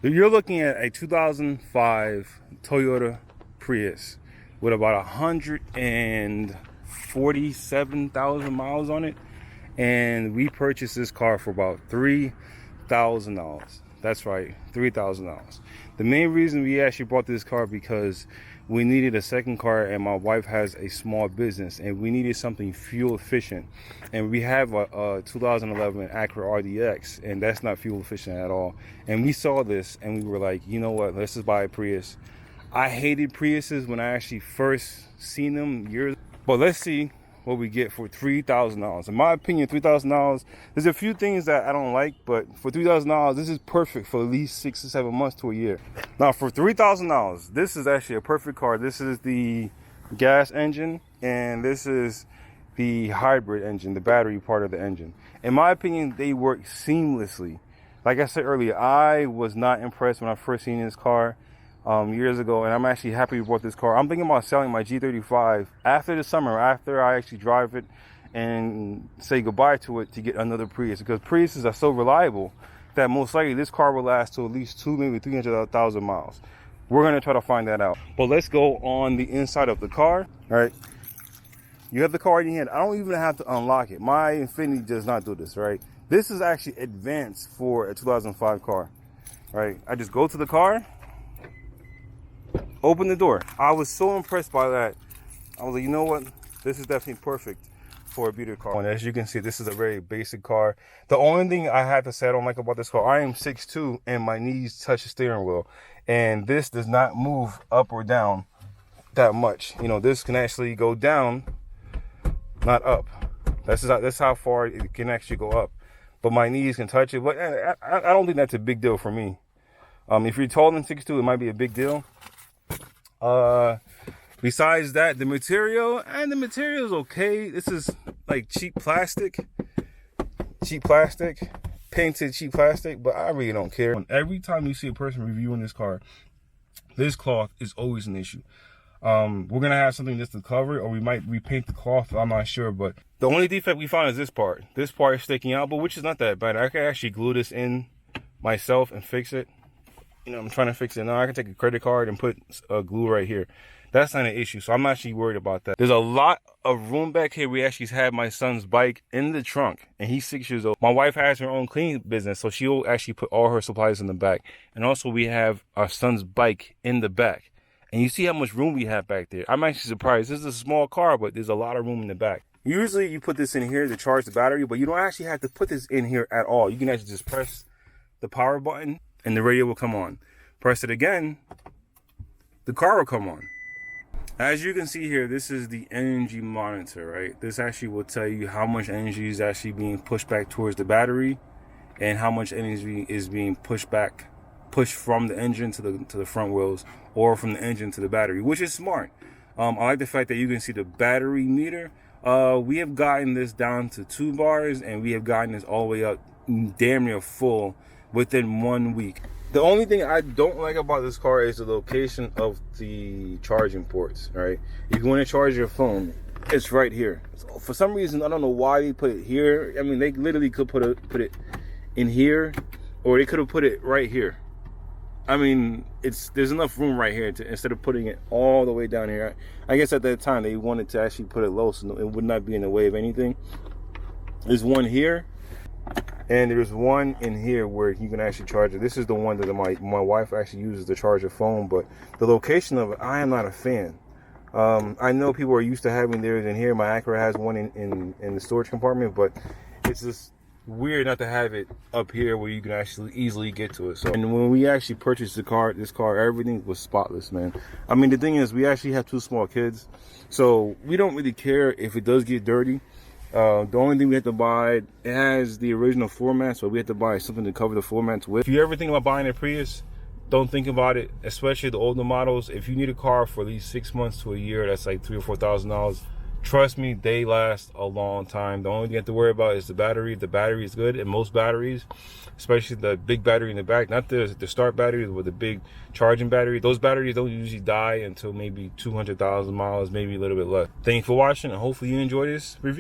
You're looking at a 2005 Toyota Prius with about 147,000 miles on it, and we purchased this car for about $3,000. That's right, $3,000. The main reason we actually bought this car because we needed a second car, and my wife has a small business and we needed something fuel efficient, and we have a 2011 Acura RDX, and that's not fuel efficient at all. And we saw this and we were like, you know what, let's just buy a Prius. I hated Priuses when I actually first seen them years ago, but let's see what we get for $3,000. In my opinion, $3,000, there's a few things that I don't like, but for $3,000, this is perfect for at least 6 to 7 months to a year. Now, for $3,000, this is actually a perfect car. This is the gas engine, and this is the hybrid engine, the battery part of the engine. In my opinion, they work seamlessly. Like I said earlier, I was not impressed when I first seen this car years ago, and I'm actually happy we bought this car. I'm thinking about selling my G35 after the summer, after I actually drive it and say goodbye to it, to get another Prius, because Priuses are so reliable that most likely this car will last to at least 2, maybe 300,000 miles. We're going to try to find that out. But let's go on the inside of the car. All right, you have the car in your hand. I don't even have to unlock it. My Infiniti does not do this, right? This is actually advanced for a 2005 car, right? I just go to the car, open the door. I was so impressed by that. I was like, you know what? This is definitely perfect for a beater car. And as you can see, this is a very basic car. The only thing I have to say I don't like about this car, I am 6'2", and my knees touch the steering wheel. And this does not move up or down that much. You know, this can actually go down, not up. That's how far it can actually go up. But my knees can touch it. But I don't think that's a big deal for me. If you're taller than 6'2", it might be a big deal. Besides that, the material is okay. This is like cheap plastic, painted cheap plastic, but I really don't care. Every time you see a person reviewing this car, this cloth is always an issue. We're gonna have something just to cover it, or we might repaint the cloth, I'm not sure. But the only defect we found is this part. This part is sticking out, but which is not that bad. I can actually glue this in myself and fix it. You know, I'm trying to fix it now. I can take a credit card and put glue right here. That's not an issue, so I'm not actually worried about that. There's a lot of room back here. We actually have my son's bike in the trunk, and he's 6 years old. My wife has her own cleaning business, so she'll actually put all her supplies in the back. And also, we have our son's bike in the back. And you see how much room we have back there. I'm actually surprised. This is a small car, but there's a lot of room in the back. Usually, you put this in here to charge the battery, but you don't actually have to put this in here at all. You can actually just press the power button, and the radio will come on. Press it again, the car will come on. As you can see here, this is the energy monitor, right? This actually will tell you how much energy is actually being pushed back towards the battery, and how much energy is being pushed from the engine to the front wheels, or from the engine to the battery, which is smart. I like the fact that you can see the battery meter. We have gotten this down to 2 bars, and we have gotten this all the way up damn near full within 1 week. The only thing I don't like about this car is the location of the charging ports, right? If you want to charge your phone, it's right here. So for some reason, I don't know why they put it here. I mean, they literally could put it in here, or they could have put it right here. I mean, there's enough room right here to, instead of putting it all the way down here. I guess at that time they wanted to actually put it low so it would not be in the way of anything. There's one here, and there's one in here where you can actually charge it. This is the one that my wife actually uses to charge her phone, but the location of it, I am not a fan. I know people are used to having theirs in here. My Acura has one in the storage compartment, but it's just weird not to have it up here where you can actually easily get to it. So, and when we actually purchased this car, everything was spotless, man. I mean, the thing is, we actually have 2 small kids, so we don't really care if it does get dirty. The only thing we have to buy, it has the original floor mat, so we have to buy something to cover the floor mats with. If you ever think about buying a Prius, don't think about it, especially the older models. If you need a car for at least 6 months to a year, that's like $3,000 or $4,000. Trust me, they last a long time. The only thing you have to worry about is the battery. The battery is good, and most batteries, especially the big battery in the back, not the start battery, but the big charging battery, those batteries don't usually die until maybe 200,000 miles, maybe a little bit less. Thank you for watching, and hopefully you enjoy this review.